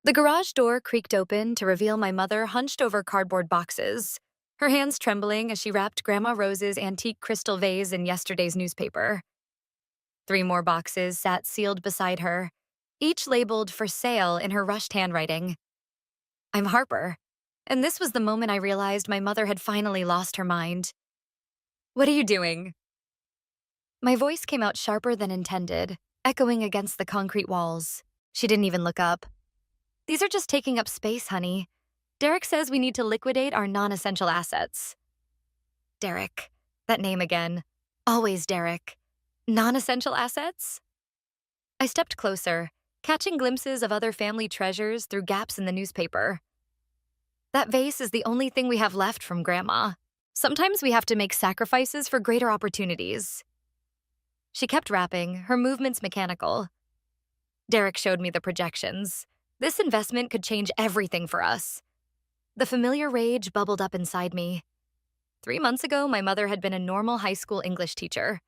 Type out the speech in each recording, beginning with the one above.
The garage door creaked open to reveal my mother hunched over cardboard boxes, her hands trembling as she wrapped Grandma Rose's antique crystal vase in yesterday's newspaper. 3 more boxes sat sealed beside her, each labeled for sale in her rushed handwriting. I'm Harper, and this was the moment I realized my mother had finally lost her mind. What are you doing? My voice came out sharper than intended, echoing against the concrete walls. She didn't even look up. These are just taking up space, honey. Derek says we need to liquidate our non-essential assets. Derek. That name again. Always Derek. Non-essential assets? I stepped closer, catching glimpses of other family treasures through gaps in the newspaper. That vase is the only thing we have left from Grandma. Sometimes we have to make sacrifices for greater opportunities. She kept rapping, her movements mechanical. Derek showed me the projections. This investment could change everything for us. The familiar rage bubbled up inside me. 3 months ago, my mother had been a normal high school English teacher.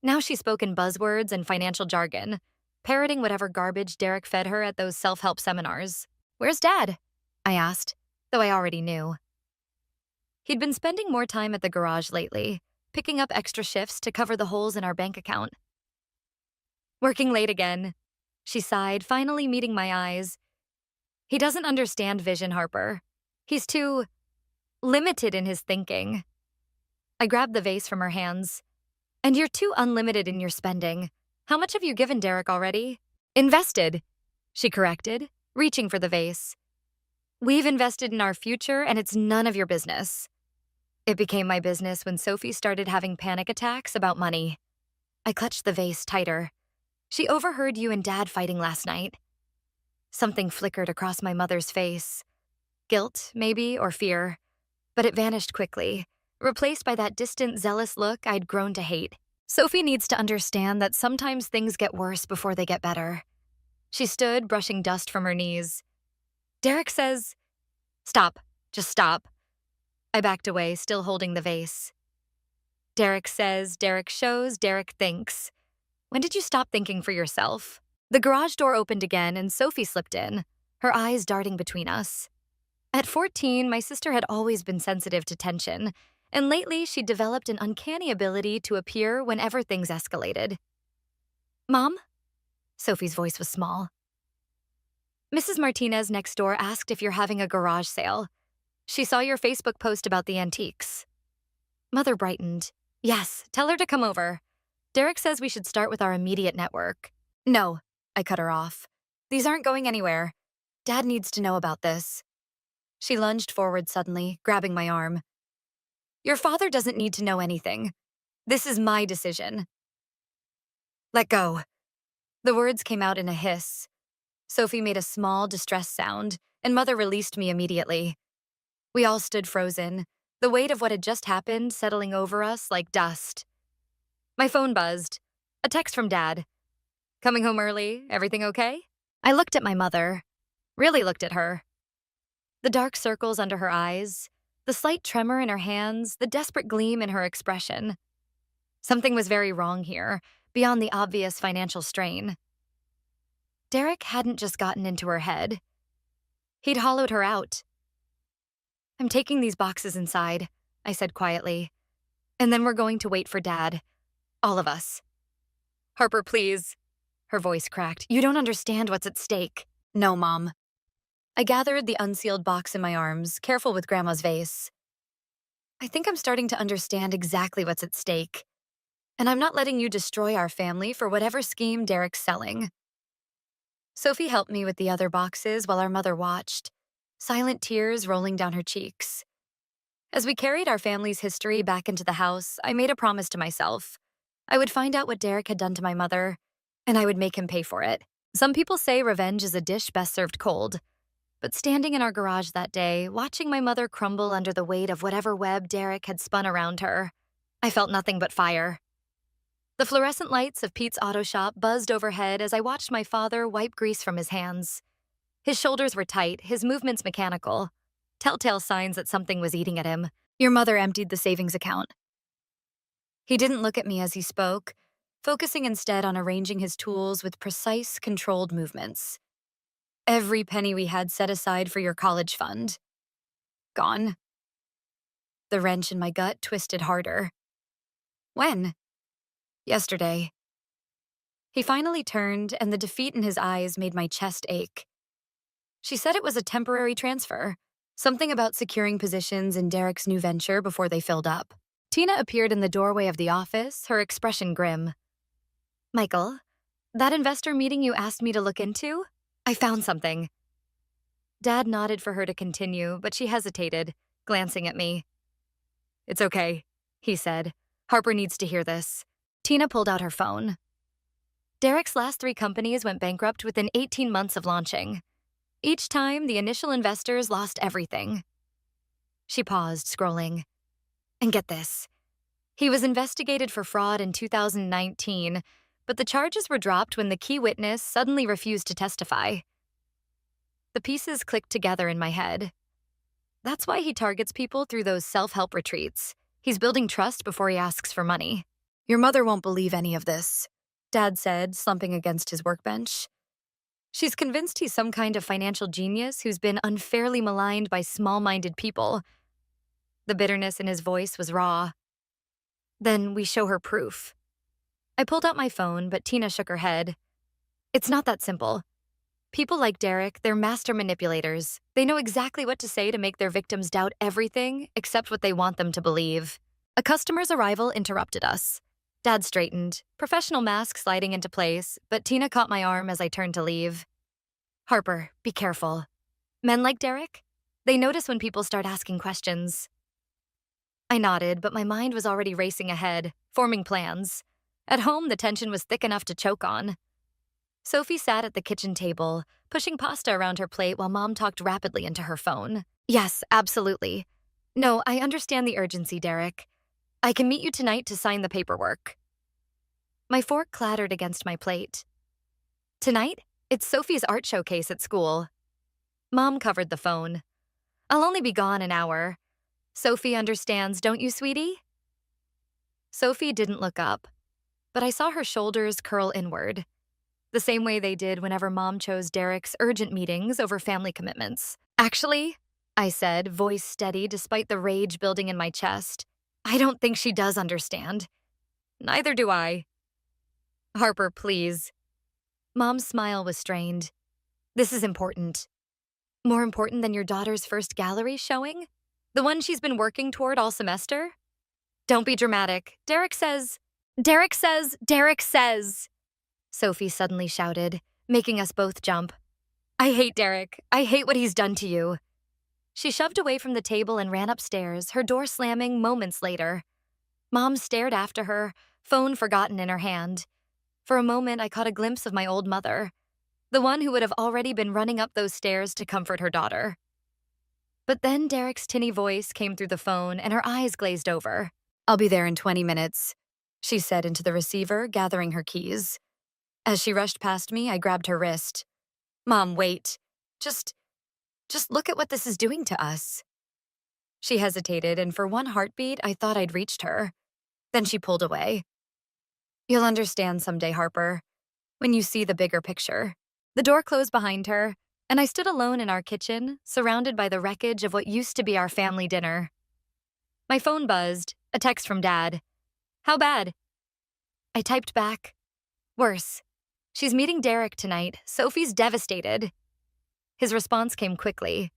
Now she spoke in buzzwords and financial jargon, parroting whatever garbage Derek fed her at those self-help seminars. "Where's Dad?" I asked, though I already knew. He'd been spending more time at the garage lately, picking up extra shifts to cover the holes in our bank account. "Working late again," she sighed, finally meeting my eyes. "He doesn't understand vision, Harper. He's too limited in his thinking." I grabbed the vase from her hands. "And you're too unlimited in your spending. How much have you given Derek already?" "Invested," she corrected, reaching for the vase. "We've invested in our future, and it's none of your business." It became my business when Sophie started having panic attacks about money. I clutched the vase tighter. "She overheard you and Dad fighting last night." Something flickered across my mother's face. Guilt, maybe, or fear. But it vanished quickly, replaced by that distant, zealous look I'd grown to hate. Sophie needs to understand that sometimes things get worse before they get better. She stood, brushing dust from her knees. "Derek says—" "Stop. Just stop." I backed away, still holding the vase. "Derek says, Derek shows, Derek thinks. When did you stop thinking for yourself?" The garage door opened again and Sophie slipped in, her eyes darting between us. At 14, my sister had always been sensitive to tension, and lately she'd developed an uncanny ability to appear whenever things escalated. "Mom?" Sophie's voice was small. "Mrs. Martinez next door asked if you're having a garage sale. She saw your Facebook post about the antiques." Mother brightened. "Yes, tell her to come over. Derek says we should start with our immediate network." "No," I cut her off. "These aren't going anywhere. Dad needs to know about this." She lunged forward suddenly, grabbing my arm. "Your father doesn't need to know anything. This is my decision." "Let go." The words came out in a hiss. Sophie made a small, distressed sound, and Mother released me immediately. We all stood frozen, the weight of what had just happened settling over us like dust. My phone buzzed. A text from Dad. "Coming home early? Everything okay?" I looked at my mother. Really looked at her. The dark circles under her eyes, the slight tremor in her hands, the desperate gleam in her expression. Something was very wrong here, beyond the obvious financial strain. Derek hadn't just gotten into her head. He'd hollowed her out. "I'm taking these boxes inside," I said quietly. "And then we're going to wait for Dad. All of us." "Harper, please." Her voice cracked. "You don't understand what's at stake." "No, Mom." I gathered the unsealed box in my arms, careful with Grandma's vase. "I think I'm starting to understand exactly what's at stake. And I'm not letting you destroy our family for whatever scheme Derek's selling." Sophie helped me with the other boxes while our mother watched, silent tears rolling down her cheeks. As we carried our family's history back into the house, I made a promise to myself. I would find out what Derek had done to my mother, and I would make him pay for it. Some people say revenge is a dish best served cold. But standing in our garage that day, watching my mother crumble under the weight of whatever web Derek had spun around her, I felt nothing but fire. The fluorescent lights of Pete's auto shop buzzed overhead as I watched my father wipe grease from his hands. His shoulders were tight, his movements mechanical. Telltale signs that something was eating at him. "Your mother emptied the savings account." He didn't look at me as he spoke, focusing instead on arranging his tools with precise, controlled movements. Every penny we had set aside for your college fund. Gone. The wrench in my gut twisted harder. When? Yesterday. He finally turned, and the defeat in his eyes made my chest ache. She said it was a temporary transfer, something about securing positions in Derek's new venture before they filled up. Tina appeared in the doorway of the office, her expression grim. Michael, that investor meeting you asked me to look into? I found something. Dad nodded for her to continue, but she hesitated, glancing at me. It's okay, he said. Harper needs to hear this. Tina pulled out her phone. Derek's last 3 companies went bankrupt within 18 months of launching. Each time, the initial investors lost everything. She paused, scrolling. And get this. He was investigated for fraud in 2019, but the charges were dropped when the key witness suddenly refused to testify. The pieces clicked together in my head. That's why he targets people through those self-help retreats. He's building trust before he asks for money. Your mother won't believe any of this, Dad said, slumping against his workbench. She's convinced he's some kind of financial genius who's been unfairly maligned by small-minded people. The bitterness in his voice was raw. Then we show her proof. I pulled out my phone, but Tina shook her head. It's not that simple. People like Derek, they're master manipulators. They know exactly what to say to make their victims doubt everything except what they want them to believe. A customer's arrival interrupted us. Dad straightened, professional mask sliding into place, but Tina caught my arm as I turned to leave. Harper, be careful. Men like Derek? They notice when people start asking questions. I nodded, but my mind was already racing ahead, forming plans. At home, the tension was thick enough to choke on. Sophie sat at the kitchen table, pushing pasta around her plate while Mom talked rapidly into her phone. Yes, absolutely. No, I understand the urgency, Derek. I can meet you tonight to sign the paperwork. My fork clattered against my plate. Tonight? It's Sophie's art showcase at school. Mom covered the phone. I'll only be gone an hour. Sophie understands, don't you, sweetie? Sophie didn't look up, but I saw her shoulders curl inward, the same way they did whenever Mom chose Derek's urgent meetings over family commitments. Actually, I said, voice steady despite the rage building in my chest, I don't think she does understand. Neither do I. Harper, please. Mom's smile was strained. This is important. More important than your daughter's first gallery showing? The one she's been working toward all semester? Don't be dramatic. Derek says, Sophie suddenly shouted, making us both jump. I hate Derek. I hate what he's done to you. She shoved away from the table and ran upstairs, her door slamming moments later. Mom stared after her, phone forgotten in her hand. For a moment, I caught a glimpse of my old mother, the one who would have already been running up those stairs to comfort her daughter. But then Derek's tinny voice came through the phone and her eyes glazed over. I'll be there in 20 minutes, she said into the receiver, gathering her keys. As she rushed past me, I grabbed her wrist. Mom, wait. Just look at what this is doing to us. She hesitated, and for one heartbeat, I thought I'd reached her. Then she pulled away. You'll understand someday, Harper, when you see the bigger picture. The door closed behind her, and I stood alone in our kitchen, surrounded by the wreckage of what used to be our family dinner. My phone buzzed, a text from Dad. How bad? I typed back. Worse. She's meeting Derek tonight. Sophie's devastated. His response came quickly.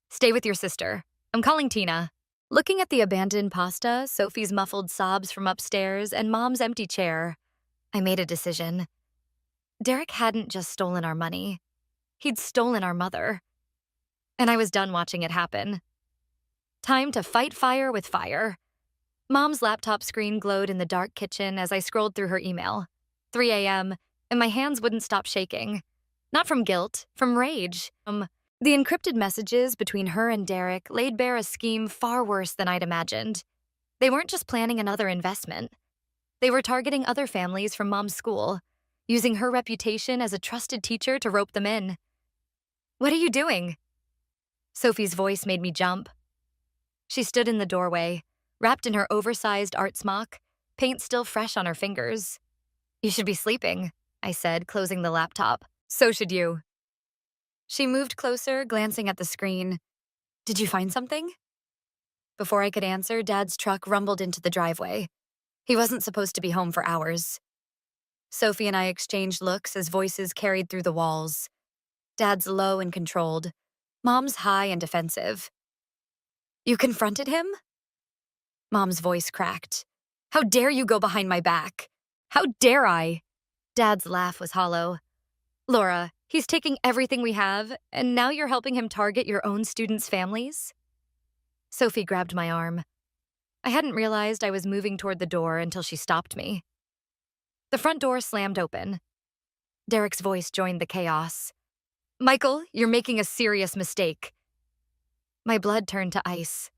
Stay with your sister. I'm calling Tina. Looking at the abandoned pasta, Sophie's muffled sobs from upstairs, and Mom's empty chair, I made a decision. Derek hadn't just stolen our money. He'd stolen our mother. And I was done watching it happen. Time to fight fire with fire. Mom's laptop screen glowed in the dark kitchen as I scrolled through her email. 3 a.m., and my hands wouldn't stop shaking. Not from guilt, from rage. The encrypted messages between her and Derek laid bare a scheme far worse than I'd imagined. They weren't just planning another investment. They were targeting other families from Mom's school, using her reputation as a trusted teacher to rope them in. What are you doing? Sophie's voice made me jump. She stood in the doorway, wrapped in her oversized art smock, paint still fresh on her fingers. You should be sleeping, I said, closing the laptop. So should you. She moved closer, glancing at the screen. Did you find something? Before I could answer, Dad's truck rumbled into the driveway. He wasn't supposed to be home for hours. Sophie and I exchanged looks as voices carried through the walls. Dad's low and controlled. Mom's high and defensive. You confronted him? Mom's voice cracked. How dare you go behind my back? How dare I? Dad's laugh was hollow. Laura, he's taking everything we have, and now you're helping him target your own students' families? Sophie grabbed my arm. I hadn't realized I was moving toward the door until she stopped me. The front door slammed open. Derek's voice joined the chaos. Michael, you're making a serious mistake. My blood turned to ice.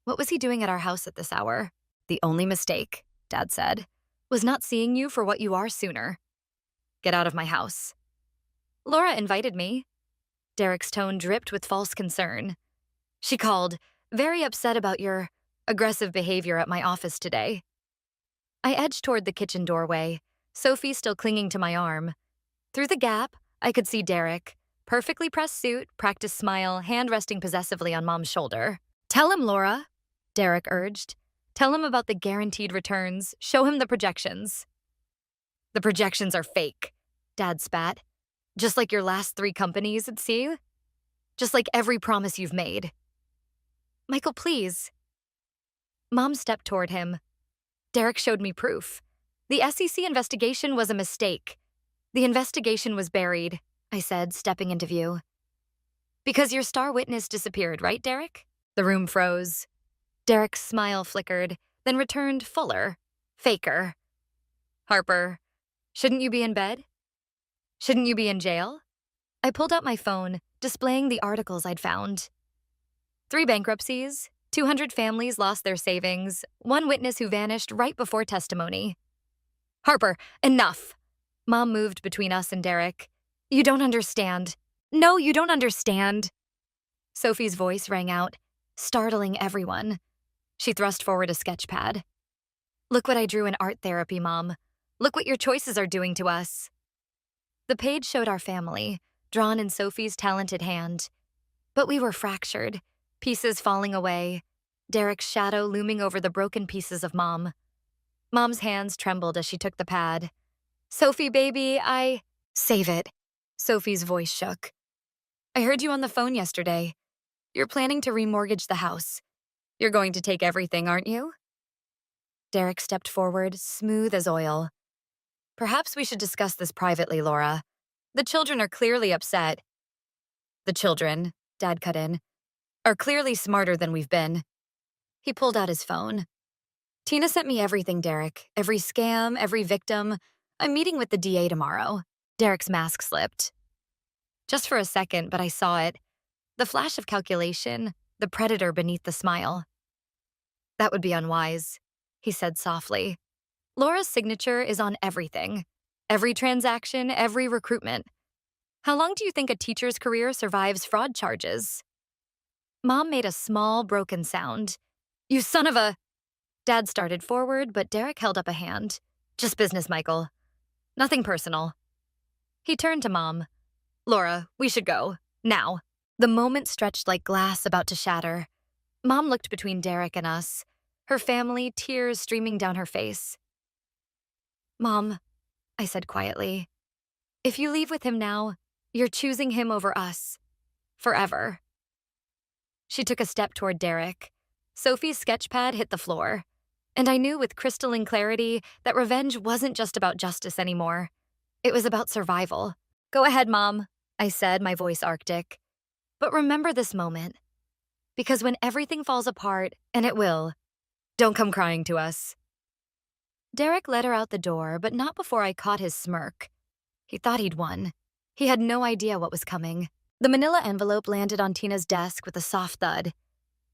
What was he doing at our house at this hour? The only mistake, Dad said, was not seeing you for what you are sooner. Get out of my house. Laura invited me. Derek's tone dripped with false concern. She called, very upset about your aggressive behavior at my office today. I edged toward the kitchen doorway, Sophie still clinging to my arm. Through the gap, I could see Derek, perfectly pressed suit, practiced smile, hand resting possessively on Mom's shoulder. Tell him, Laura, Derek urged. Tell him about the guaranteed returns. Show him the projections. The projections are fake, Dad spat. Just like your last 3 companies at sea. Just like every promise you've made. Michael, please. Mom stepped toward him. Derek showed me proof. The SEC investigation was a mistake. The investigation was buried, I said, stepping into view. Because your star witness disappeared, right, Derek? The room froze. Derek's smile flickered, then returned fuller, faker. Harper, shouldn't you be in bed? Shouldn't you be in jail? I pulled out my phone, displaying the articles I'd found. 3 bankruptcies, 200 families lost their savings, 1 witness who vanished right before testimony. Harper, enough! Mom moved between us and Derek. You don't understand. No, you don't understand. Sophie's voice rang out, startling everyone. She thrust forward a sketch pad. Look what I drew in art therapy, Mom. Look what your choices are doing to us. The page showed our family, drawn in Sophie's talented hand. But we were fractured, pieces falling away, Derek's shadow looming over the broken pieces of Mom. Mom's hands trembled as she took the pad. Sophie, baby, Save it. Sophie's voice shook. I heard you on the phone yesterday. You're planning to remortgage the house. You're going to take everything, aren't you? Derek stepped forward, smooth as oil. Perhaps we should discuss this privately, Laura. The children are clearly upset. The children, Dad cut in, are clearly smarter than we've been. He pulled out his phone. Tina sent me everything, Derek. Every scam, every victim. I'm meeting with the DA tomorrow. Derek's mask slipped. Just for a second, but I saw it. The flash of calculation, the predator beneath the smile. That would be unwise, he said softly. Laura's signature is on everything. Every transaction, every recruitment. How long do you think a teacher's career survives fraud charges? Mom made a small, broken sound. You son of a... Dad started forward, but Derek held up a hand. Just business, Michael. Nothing personal. He turned to Mom. Laura, we should go. Now. The moment stretched like glass about to shatter. Mom looked between Derek and us, her family, tears streaming down her face. Mom, I said quietly, if you leave with him now, you're choosing him over us. Forever. She took a step toward Derek. Sophie's sketchpad hit the floor. And I knew with crystalline clarity that revenge wasn't just about justice anymore. It was about survival. Go ahead, Mom, I said, my voice arctic. But remember this moment. Because when everything falls apart, and it will, don't come crying to us. Derek led her out the door, but not before I caught his smirk. He thought he'd won. He had no idea what was coming. The manila envelope landed on Tina's desk with a soft thud.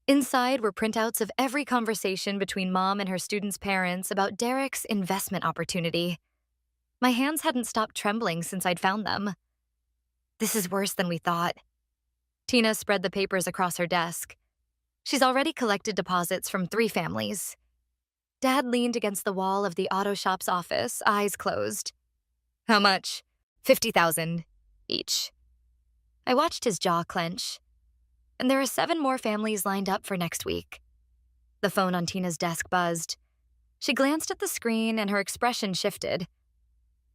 Inside were printouts of every conversation between Mom and her students' parents about Derek's investment opportunity. My hands hadn't stopped trembling since I'd found them. This is worse than we thought. Tina spread the papers across her desk. She's already collected deposits from 3 families. Dad leaned against the wall of the auto shop's office, eyes closed. How much? $50,000 each. I watched his jaw clench. And there are 7 more families lined up for next week. The phone on Tina's desk buzzed. She glanced at the screen and her expression shifted.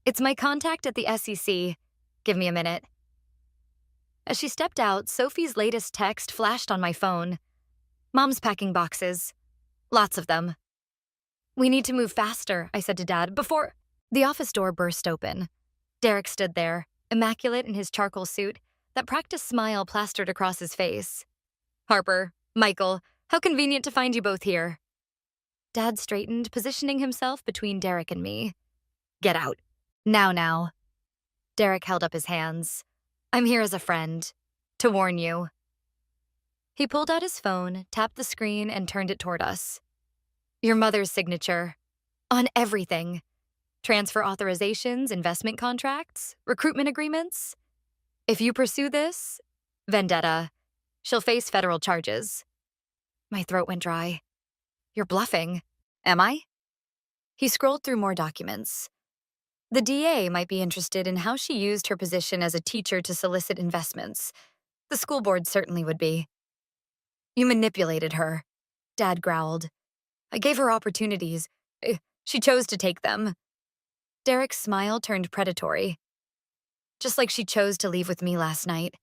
It's my contact at the SEC. Give me a minute. As she stepped out, Sophie's latest text flashed on my phone. Mom's packing boxes. Lots of them. We need to move faster, I said to Dad, before... The office door burst open. Derek stood there, immaculate in his charcoal suit, that practiced smile plastered across his face. Harper, Michael, how convenient to find you both here. Dad straightened, positioning himself between Derek and me. Get out. Now. Derek held up his hands. I'm here as a friend. To warn you. He pulled out his phone, tapped the screen, and turned it toward us. Your mother's signature. On everything. Transfer authorizations, investment contracts, recruitment agreements. If you pursue this, vendetta, she'll face federal charges. My throat went dry. You're bluffing. Am I? He scrolled through more documents. The DA might be interested in how she used her position as a teacher to solicit investments. The school board certainly would be. You manipulated her, Dad growled. I gave her opportunities. She chose to take them. Derek's smile turned predatory. Just like she chose to leave with me last night.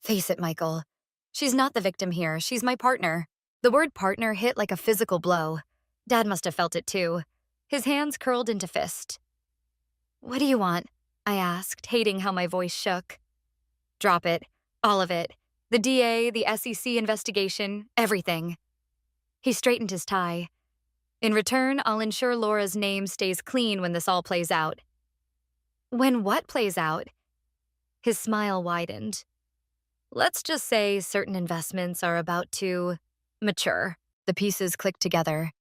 Face it, Michael. She's not the victim here. She's my partner. The word partner hit like a physical blow. Dad must have felt it too. His hands curled into fist. What do you want? I asked, hating how my voice shook. Drop it. All of it. The DA, the SEC investigation, everything. He straightened his tie. In return, I'll ensure Laura's name stays clean when this all plays out. When what plays out? His smile widened. Let's just say certain investments are about to mature. The pieces clicked together.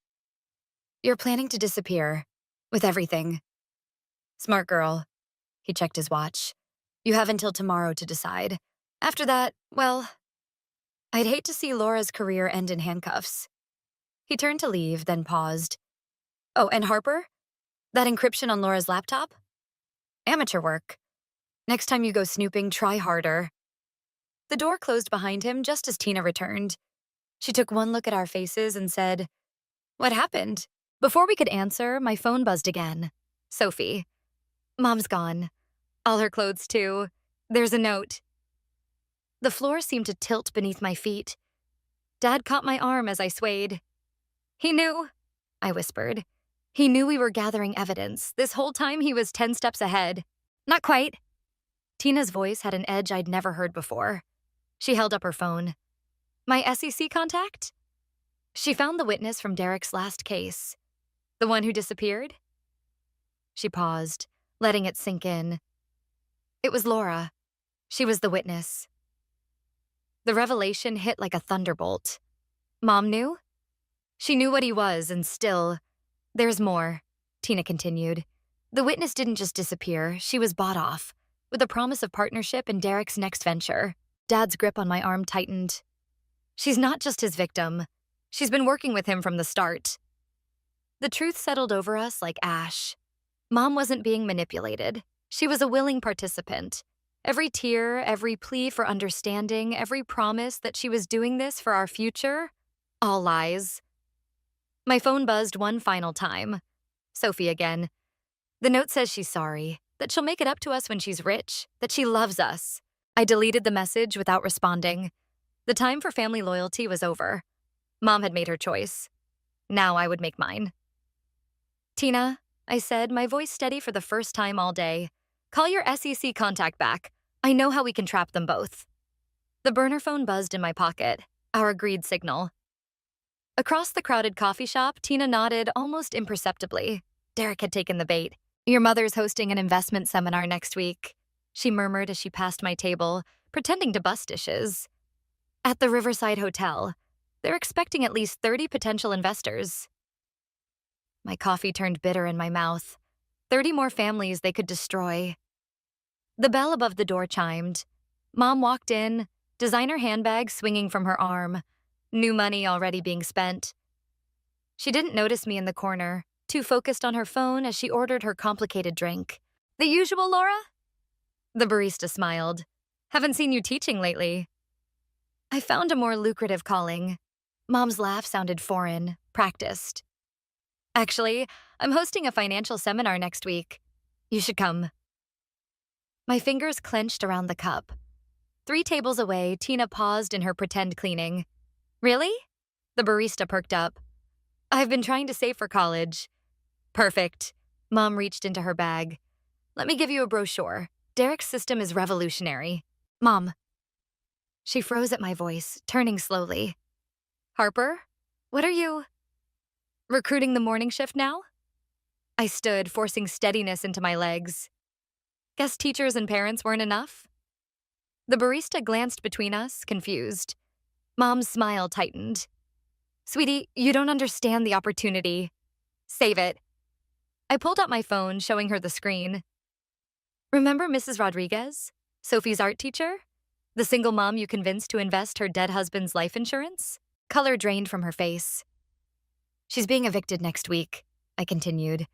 You're planning to disappear. With everything. Smart girl. He checked his watch. You have until tomorrow to decide. After that, well, I'd hate to see Laura's career end in handcuffs. He turned to leave, then paused. Oh, and Harper? That encryption on Laura's laptop? Amateur work. Next time you go snooping, try harder. The door closed behind him just as Tina returned. She took one look at our faces and said, What happened? Before we could answer, my phone buzzed again. Sophie. Mom's gone. All her clothes, too. There's a note. The floor seemed to tilt beneath my feet. Dad caught my arm as I swayed. He knew, I whispered. He knew we were gathering evidence. This whole time he was 10 steps ahead. Not quite. Tina's voice had an edge I'd never heard before. She held up her phone. My SEC contact? She found the witness from Derek's last case. The one who disappeared? She paused, letting it sink in. It was Laura. She was the witness. The revelation hit like a thunderbolt. Mom knew? She knew what he was, and still... There's more, Tina continued. The witness didn't just disappear, she was bought off, with a promise of partnership in Derek's next venture. Dad's grip on my arm tightened. She's not just his victim. She's been working with him from the start. The truth settled over us like ash. Mom wasn't being manipulated. She was a willing participant. Every tear, every plea for understanding, every promise that she was doing this for our future, all lies. My phone buzzed one final time. Sophie again. The note says she's sorry, that she'll make it up to us when she's rich, that she loves us. I deleted the message without responding. The time for family loyalty was over. Mom had made her choice. Now I would make mine. Tina, I said, my voice steady for the first time all day. Call your SEC contact back. I know how we can trap them both. The burner phone buzzed in my pocket, our agreed signal. Across the crowded coffee shop, Tina nodded almost imperceptibly. Derek had taken the bait. Your mother's hosting an investment seminar next week, she murmured as she passed my table, pretending to bust dishes. At the Riverside Hotel. They're expecting at least 30 potential investors. My coffee turned bitter in my mouth. 30 more families they could destroy. The bell above the door chimed. Mom walked in, designer handbag swinging from her arm. New money already being spent. She didn't notice me in the corner, too focused on her phone as she ordered her complicated drink. The usual, Laura? The barista smiled. Haven't seen you teaching lately. I found a more lucrative calling. Mom's laugh sounded foreign, practiced. Actually, I'm hosting a financial seminar next week. You should come. My fingers clenched around the cup. 3 tables away, Tina paused in her pretend cleaning. Really? The barista perked up. I've been trying to save for college. Perfect. Mom reached into her bag. Let me give you a brochure. Derek's system is revolutionary. Mom. She froze at my voice, turning slowly. Harper? What are you? Recruiting the morning shift now? I stood, forcing steadiness into my legs. Guess teachers and parents weren't enough? The barista glanced between us, confused. Mom's smile tightened. Sweetie, you don't understand the opportunity. Save it. I pulled out my phone, showing her the screen. Remember Mrs. Rodriguez, Sophie's art teacher? The single mom you convinced to invest her dead husband's life insurance? Color drained from her face. She's being evicted next week, I continued.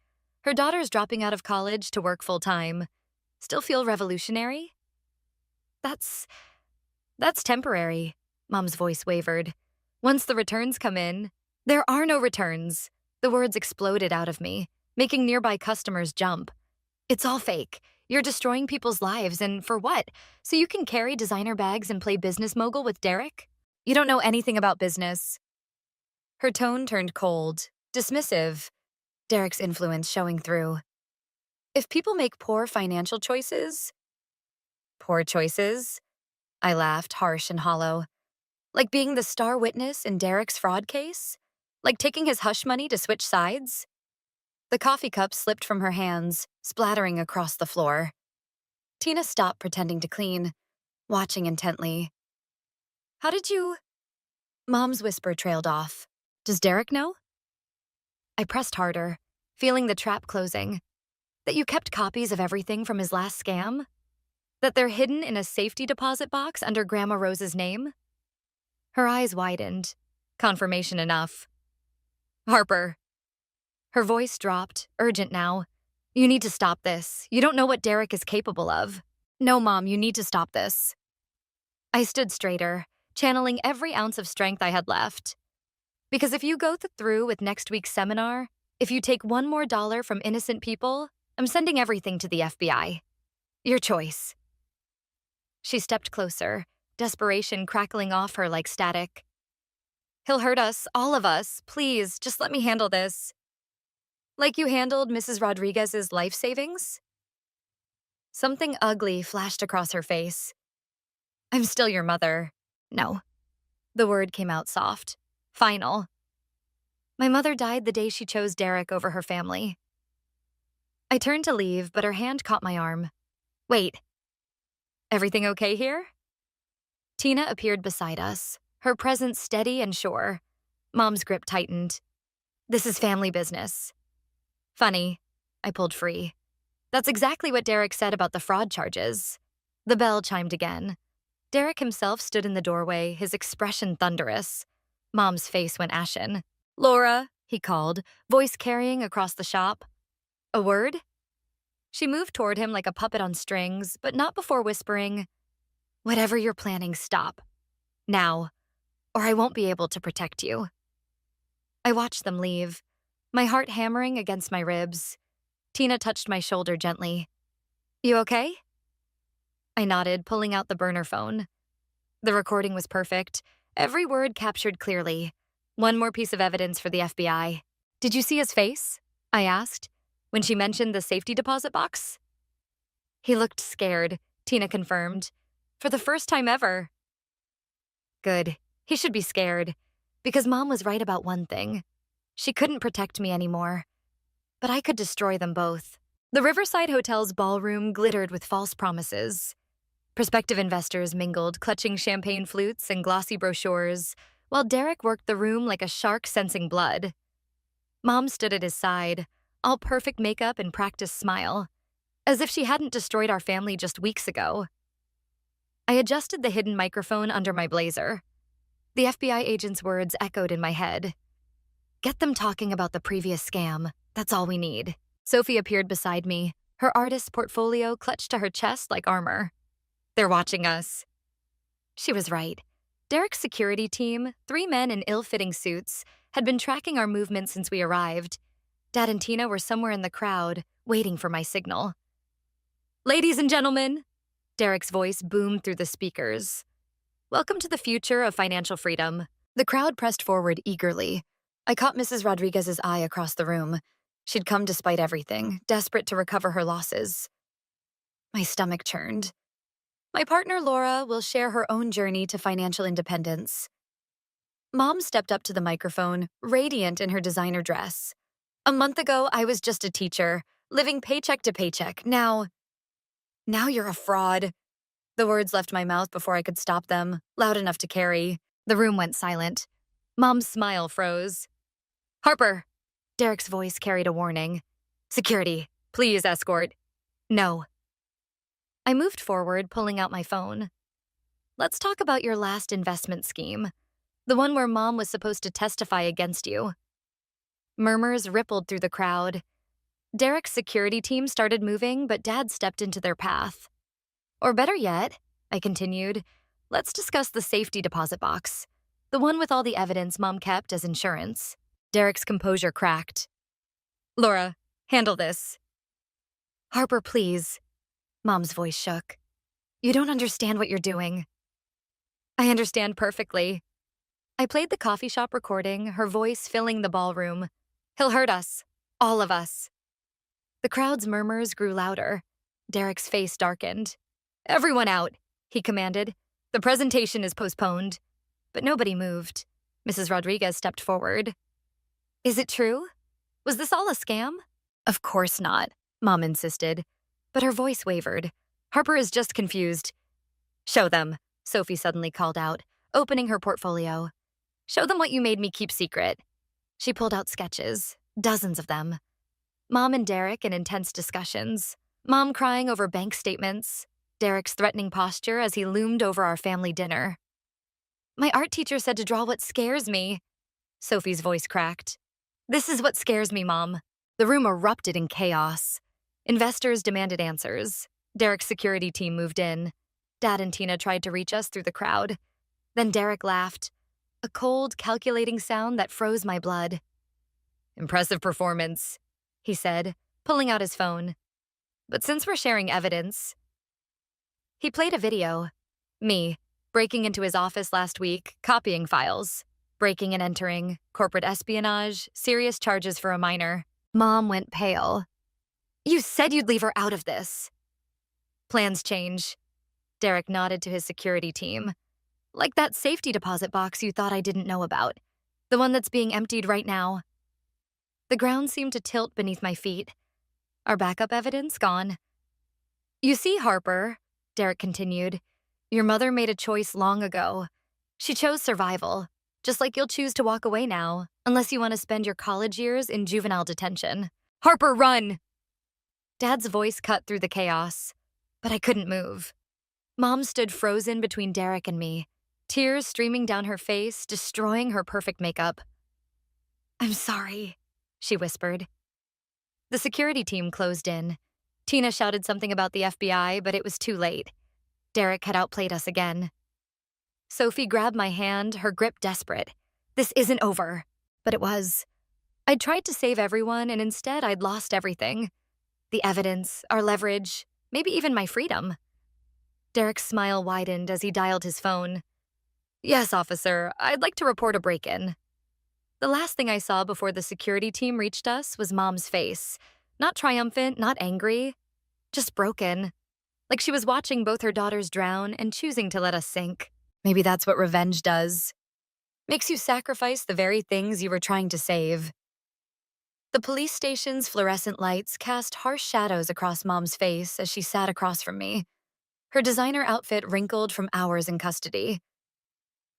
Her daughter's dropping out of college to work full-time. Still feel revolutionary? That's temporary, Mom's voice wavered. Once the returns come in, there are no returns. The words exploded out of me, making nearby customers jump. It's all fake. You're destroying people's lives, and for what? So you can carry designer bags and play business mogul with Derek? You don't know anything about business. Her tone turned cold, dismissive, Derek's influence showing through. If people make poor financial choices... Poor choices? I laughed, harsh and hollow. Like being the star witness in Derek's fraud case? Like taking his hush money to switch sides? The coffee cup slipped from her hands, splattering across the floor. Tina stopped pretending to clean, watching intently. How did you... Mom's whisper trailed off. Does Derek know? I pressed harder, feeling the trap closing. That you kept copies of everything from his last scam? That they're hidden in a safety deposit box under Grandma Rose's name? Her eyes widened. Confirmation enough. Harper. Her voice dropped, urgent now. You need to stop this. You don't know what Derek is capable of. No, Mom, you need to stop this. I stood straighter, channeling every ounce of strength I had left. Because if you go through with next week's seminar, if you take $1 more from innocent people, I'm sending everything to the FBI. Your choice. She stepped closer, desperation crackling off her like static. He'll hurt us, all of us. Please, just let me handle this. Like you handled Mrs. Rodriguez's life savings? Something ugly flashed across her face. I'm still your mother. No. The word came out soft. Final. My mother died the day she chose Derek over her family. I turned to leave, but her hand caught my arm. Wait. Everything okay here? Tina appeared beside us, her presence steady and sure. Mom's grip tightened. This is family business. Funny. I pulled free. That's exactly what Derek said about the fraud charges. The bell chimed again. Derek himself stood in the doorway, his expression thunderous. Mom's face went ashen. Laura, he called, voice carrying across the shop. A word? She moved toward him like a puppet on strings, but not before whispering, Whatever you're planning, stop. Now, or I won't be able to protect you. I watched them leave, my heart hammering against my ribs. Tina touched my shoulder gently. You okay? I nodded, pulling out the burner phone. The recording was perfect, every word captured clearly. One more piece of evidence for the FBI. Did you see his face? I asked, when she mentioned the safety deposit box. He looked scared, Tina confirmed. For the first time ever. Good. He should be scared. Because Mom was right about one thing. She couldn't protect me anymore. But I could destroy them both. The Riverside Hotel's ballroom glittered with false promises. Prospective investors mingled, clutching champagne flutes and glossy brochures, while Derek worked the room like a shark sensing blood. Mom stood at his side, all perfect makeup and practiced smile, as if she hadn't destroyed our family just weeks ago. I adjusted the hidden microphone under my blazer. The FBI agent's words echoed in my head. Get them talking about the previous scam. That's all we need. Sophie appeared beside me, her artist's portfolio clutched to her chest like armor. They're watching us. She was right. Derek's security team, 3 men in ill-fitting suits, had been tracking our movements since we arrived. Dad and Tina were somewhere in the crowd, waiting for my signal. Ladies and gentlemen, Derek's voice boomed through the speakers. Welcome to the future of financial freedom. The crowd pressed forward eagerly. I caught Mrs. Rodriguez's eye across the room. She'd come despite everything, desperate to recover her losses. My stomach churned. My partner, Laura, will share her own journey to financial independence. Mom stepped up to the microphone, radiant in her designer dress. A month ago, I was just a teacher, living paycheck to paycheck. Now you're a fraud. The words left my mouth before I could stop them, loud enough to carry. The room went silent. Mom's smile froze. Harper! Derek's voice carried a warning. Security, please escort. No. I moved forward, pulling out my phone. Let's talk about your last investment scheme. The one where Mom was supposed to testify against you. Murmurs rippled through the crowd. Derek's security team started moving, but Dad stepped into their path. Or better yet, I continued, let's discuss the safety deposit box, the one with all the evidence Mom kept as insurance. Derek's composure cracked. Laura, handle this. Harper, please. Mom's voice shook. You don't understand what you're doing. I understand perfectly. I played the coffee shop recording, her voice filling the ballroom. He'll hurt us. All of us. The crowd's murmurs grew louder. Derek's face darkened. Everyone out, he commanded. The presentation is postponed. But nobody moved. Mrs. Rodriguez stepped forward. Is it true? Was this all a scam? Of course not, Mom insisted. But her voice wavered. Harper is just confused. Show them, Sophie suddenly called out, opening her portfolio. Show them what you made me keep secret. She pulled out sketches, dozens of them. Mom and Derek in intense discussions. Mom crying over bank statements. Derek's threatening posture as he loomed over our family dinner. My art teacher said to draw what scares me. Sophie's voice cracked. This is what scares me, Mom. The room erupted in chaos. Investors demanded answers. Derek's security team moved in. Dad and Tina tried to reach us through the crowd. Then Derek laughed. A cold, calculating sound that froze my blood. Impressive performance, he said, pulling out his phone. But since we're sharing evidence... He played a video. Me, breaking into his office last week, copying files. Breaking and entering, corporate espionage, serious charges for a minor. Mom went pale. You said you'd leave her out of this. Plans change. Derek nodded to his security team. Like that safety deposit box you thought I didn't know about. The one that's being emptied right now. The ground seemed to tilt beneath my feet. Our backup evidence gone. You see, Harper, Derek continued, your mother made a choice long ago. She chose survival, just like you'll choose to walk away now, unless you want to spend your college years in juvenile detention. Harper, run! Dad's voice cut through the chaos, but I couldn't move. Mom stood frozen between Derek and me, tears streaming down her face, destroying her perfect makeup. I'm sorry, she whispered. The security team closed in. Tina shouted something about the FBI, but it was too late. Derek had outplayed us again. Sophie grabbed my hand, her grip desperate. This isn't over. But it was. I'd tried to save everyone, and instead I'd lost everything. The evidence, our leverage, maybe even my freedom. Derek's smile widened as he dialed his phone. Yes, officer, I'd like to report a break-in. The last thing I saw before the security team reached us was Mom's face. Not triumphant, not angry, just broken. Like she was watching both her daughters drown and choosing to let us sink. Maybe that's what revenge does. Makes you sacrifice the very things you were trying to save. The police station's fluorescent lights cast harsh shadows across Mom's face as she sat across from me. Her designer outfit wrinkled from hours in custody.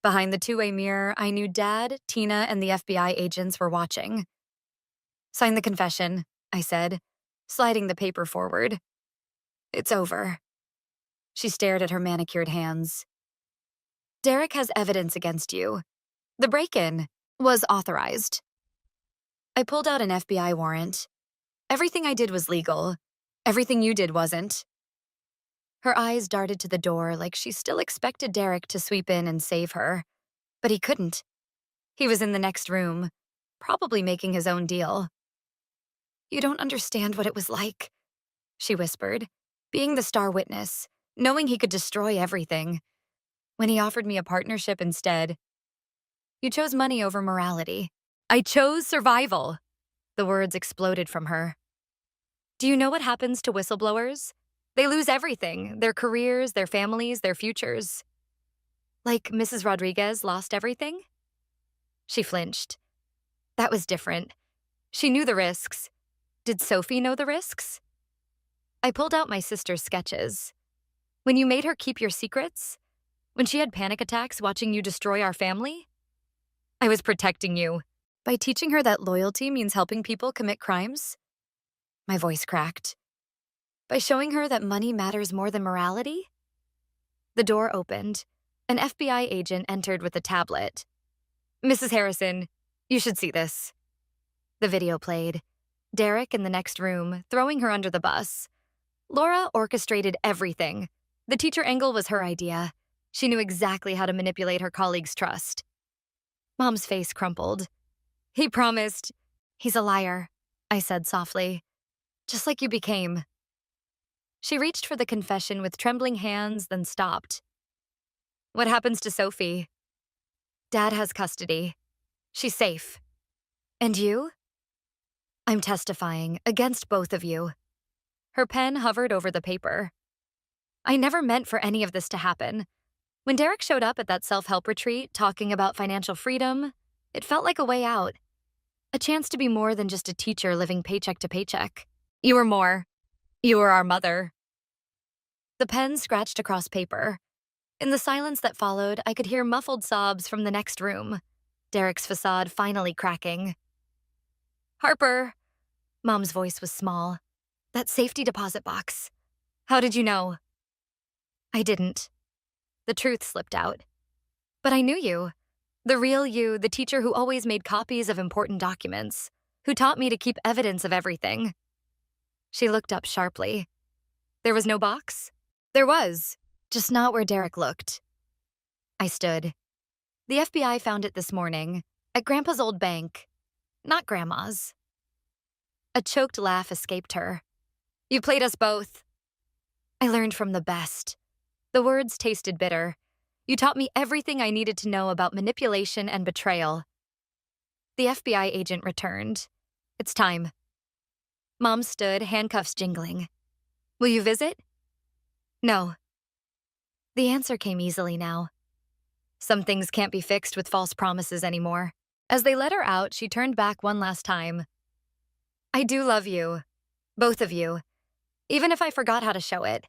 Behind the two-way mirror, I knew Dad, Tina, and the FBI agents were watching. Sign the confession, I said, sliding the paper forward. It's over. She stared at her manicured hands. Derek has evidence against you. The break-in was authorized. I pulled out an FBI warrant. Everything I did was legal. Everything you did wasn't. Her eyes darted to the door like she still expected Derek to sweep in and save her. But he couldn't. He was in the next room, probably making his own deal. "You don't understand what it was like," she whispered, being the star witness, knowing he could destroy everything. "When he offered me a partnership instead, you chose money over morality. I chose survival." The words exploded from her. "Do you know what happens to whistleblowers? They lose everything, their careers, their families, their futures. Like Mrs. Rodriguez lost everything?" She flinched. That was different. She knew the risks. Did Sophie know the risks? I pulled out my sister's sketches. "When you made her keep your secrets? When she had panic attacks watching you destroy our family? I was protecting you. By teaching her that loyalty means helping people commit crimes?" My voice cracked. "By showing her that money matters more than morality?" The door opened. An FBI agent entered with a tablet. "Mrs. Harrison, you should see this." The video played. Derek in the next room, throwing her under the bus. Laura orchestrated everything. The teacher angle was her idea. She knew exactly how to manipulate her colleagues' trust. Mom's face crumpled. "He promised." "He's a liar," I said softly. "Just like you became." She reached for the confession with trembling hands, then stopped. "What happens to Sophie?" "Dad has custody. She's safe." "And you?" "I'm testifying against both of you." Her pen hovered over the paper. "I never meant for any of this to happen. When Derek showed up at that self-help retreat talking about financial freedom, it felt like a way out. A chance to be more than just a teacher living paycheck to paycheck. You were more. You were our mother." The pen scratched across paper. In the silence that followed, I could hear muffled sobs from the next room, Derek's facade finally cracking. "Harper." Mom's voice was small. "That safety deposit box. How did you know?" I didn't. The truth slipped out. "But I knew you. The real you, the teacher who always made copies of important documents, who taught me to keep evidence of everything." She looked up sharply. "There was no box?" "There was, just not where Derek looked." I stood. "The FBI found it this morning, at Grandpa's old bank. Not Grandma's." A choked laugh escaped her. "You played us both." "I learned from the best." The words tasted bitter. "You taught me everything I needed to know about manipulation and betrayal." The FBI agent returned. "It's time." Mom stood, handcuffs jingling. "Will you visit?" "No." The answer came easily now. Some things can't be fixed with false promises anymore. As they let her out, she turned back one last time. "I do love you. Both of you. Even if I forgot how to show it."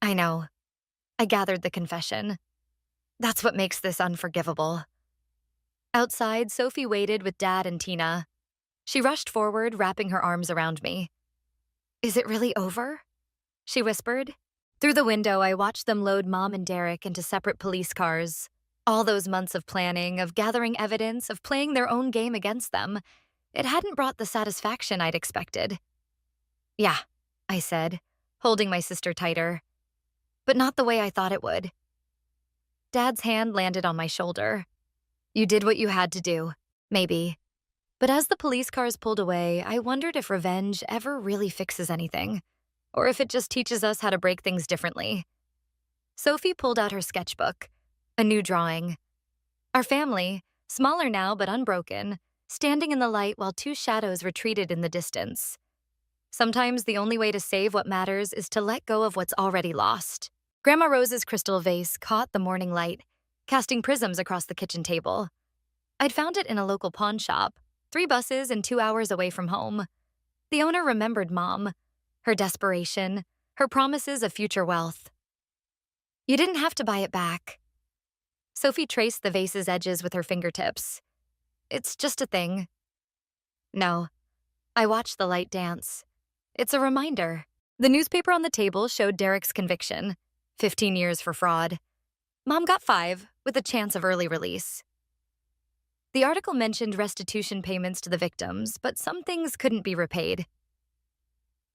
"I know." I gathered the confession. "That's what makes this unforgivable." Outside, Sophie waited with Dad and Tina. She rushed forward, wrapping her arms around me. "Is it really over?" she whispered. Through the window, I watched them load Mom and Derek into separate police cars. All those months of planning, of gathering evidence, of playing their own game against them, it hadn't brought the satisfaction I'd expected. "Yeah," I said, holding my sister tighter. "But not the way I thought it would." Dad's hand landed on my shoulder. "You did what you had to do, maybe." But as the police cars pulled away, I wondered if revenge ever really fixes anything, or if it just teaches us how to break things differently. Sophie pulled out her sketchbook, a new drawing. Our family, smaller now but unbroken, standing in the light while two shadows retreated in the distance. Sometimes the only way to save what matters is to let go of what's already lost. Grandma Rose's crystal vase caught the morning light, casting prisms across the kitchen table. I'd found it in a local pawn shop, 3 buses and 2 hours away from home. The owner remembered Mom, her desperation, her promises of future wealth. "You didn't have to buy it back." Sophie traced the vase's edges with her fingertips. "It's just a thing." "No." I watched the light dance. "It's a reminder." The newspaper on the table showed Derek's conviction, 15 years for fraud. Mom got 5, with a chance of early release. The article mentioned restitution payments to the victims, but some things couldn't be repaid.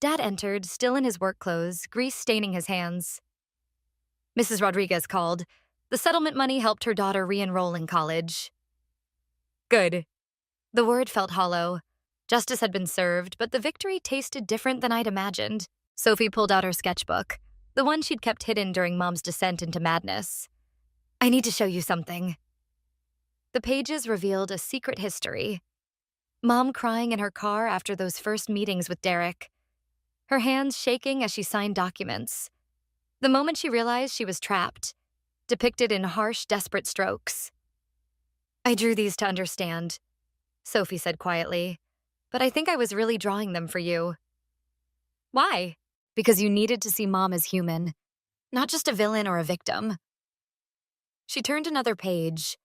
Dad entered, still in his work clothes, grease staining his hands. Mrs. Rodriguez called. The settlement money helped her daughter re-enroll in college. Good. The word felt hollow. Justice had been served, but the victory tasted different than I'd imagined. Sophie pulled out her sketchbook, the one she'd kept hidden during Mom's descent into madness. I need to show you something. The pages revealed a secret history. Mom crying in her car after those first meetings with Derek. Her hands shaking as she signed documents. The moment she realized she was trapped, depicted in harsh, desperate strokes. I drew these to understand, Sophie said quietly, but I think I was really drawing them for you. Why? Because you needed to see Mom as human, not just a villain or a victim. She turned another page,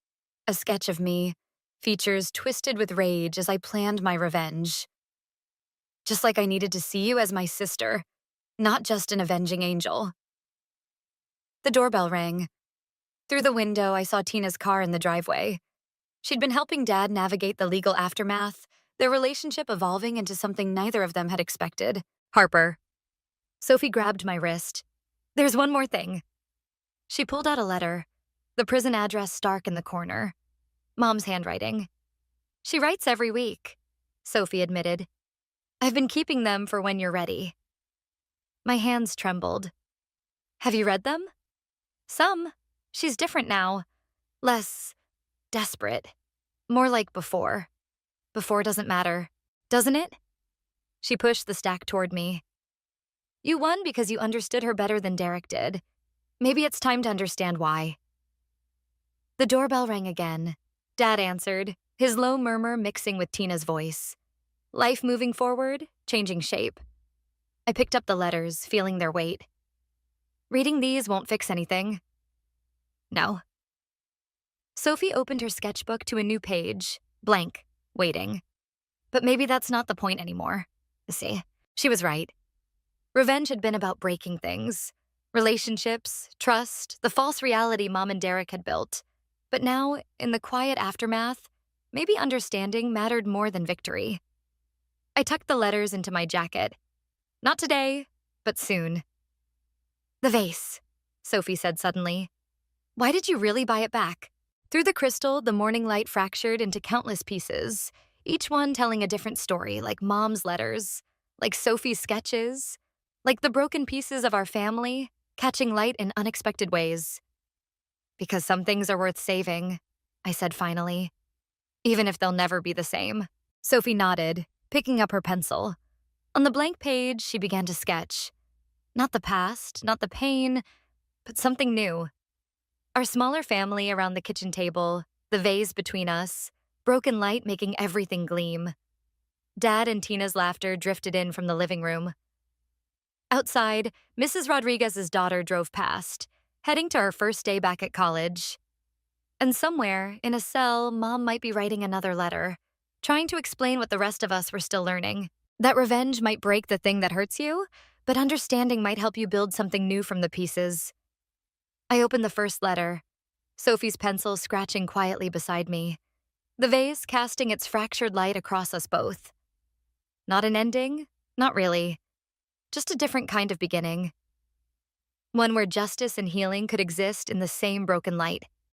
a sketch of me, features twisted with rage as I planned my revenge. Just like I needed to see you as my sister, not just an avenging angel. The doorbell rang. Through the window, I saw Tina's car in the driveway. She'd been helping Dad navigate the legal aftermath, their relationship evolving into something neither of them had expected. Harper. Sophie grabbed my wrist. There's one more thing. She pulled out a letter, the prison address stark in the corner. Mom's handwriting. She writes every week, Sophie admitted. I've been keeping them for when you're ready. My hands trembled. Have you read them? Some. She's different now. Less desperate. More like before. Before doesn't matter, doesn't it? She pushed the stack toward me. You won because you understood her better than Derek did. Maybe it's time to understand why. The doorbell rang again. Dad answered, his low murmur mixing with Tina's voice. Life moving forward, changing shape. I picked up the letters, feeling their weight. Reading these won't fix anything. No. Sophie opened her sketchbook to a new page, blank, waiting. But maybe that's not the point anymore. See, she was right. Revenge had been about breaking things. Relationships, trust, the false reality Mom and Derek had built. But now, in the quiet aftermath, maybe understanding mattered more than victory. I tucked the letters into my jacket. Not today, but soon. The vase, Sophie said suddenly. Why did you really buy it back? Through the crystal, the morning light fractured into countless pieces, each one telling a different story, like Mom's letters, like Sophie's sketches, like the broken pieces of our family, catching light in unexpected ways. Because some things are worth saving, I said finally, even if they'll never be the same. Sophie nodded, picking up her pencil. On the blank page, she began to sketch. Not the past, not the pain, but something new. Our smaller family around the kitchen table, the vase between us, broken light making everything gleam. Dad and Tina's laughter drifted in from the living room. Outside, Mrs. Rodriguez's daughter drove past, heading to her first day back at college. And somewhere, in a cell, Mom might be writing another letter, trying to explain what the rest of us were still learning. That revenge might break the thing that hurts you, but understanding might help you build something new from the pieces. I opened the first letter, Sophie's pencil scratching quietly beside me, the vase casting its fractured light across us both. Not an ending, not really, just a different kind of beginning. One where justice and healing could exist in the same broken light.